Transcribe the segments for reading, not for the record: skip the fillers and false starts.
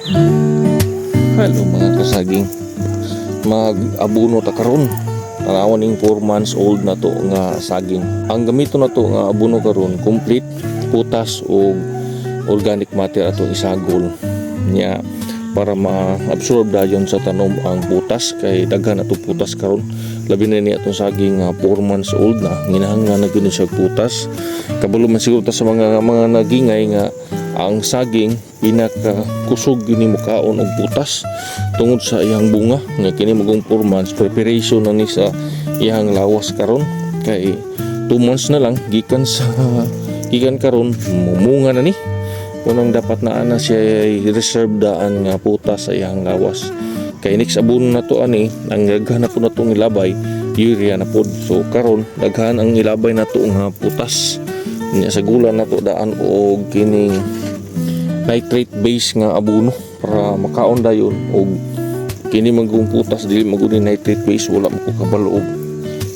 Hello mga kasaging, mag-abuno ta karon. Tanawan ning 4 months old na to nga saging. Ang gamito na to nga abuno karon complete putas o organic matter ato isagol nya para ma-absorb dayon sa tanom ang putas kay daghan ato putas karon. Labi na ni atong saging nga 4 months old na ginahanglan na gyud siya putas. Kabalo man siguro ta sa mga nagingay nga ang saging pinaka kusog yun ni mukaon og putas tungod sa iyang bunga nga kini magong 4 months preparation na ni sa iyang lawas karon kay 2 months na lang gikan karon mumunga na ni unang dapat na ana siya reserve daan nga putas sa iyang lawas kay next abono na to ani ang daghan na po na tong ilabay urea na pod so karon daghan ang ilabay na to nga putas nya sa gulan na to daan og kining nitrate base nga abono para makaon dayon og kini magong putas dili maguni nitrate base wala mo ko kabalo og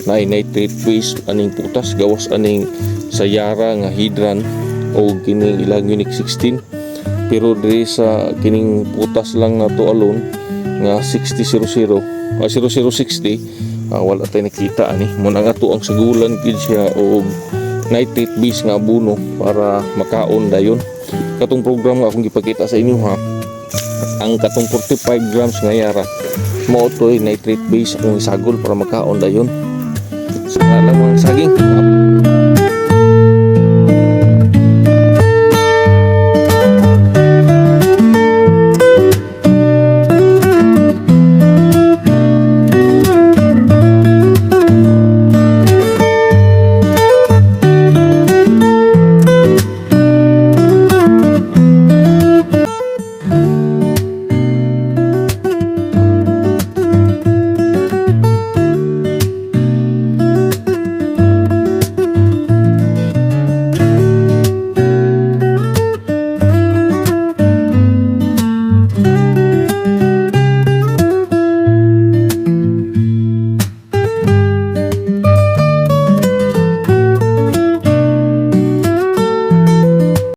nitrate base aning putas gawas aning sayara nga hydran og kining ilang unique 16 pero diri sa kining putas lang na to alone nga 6000 0060 wala tay nakita ani mo na nga to ang sagulan gid siya og nitrate base nga abono para makaon dayon. Katong program nga akong gipakita sa inyo ha, ang katong 45 grams nga yara mo to'y nitrate base akong isagol para makaon dayon sa lamang saging.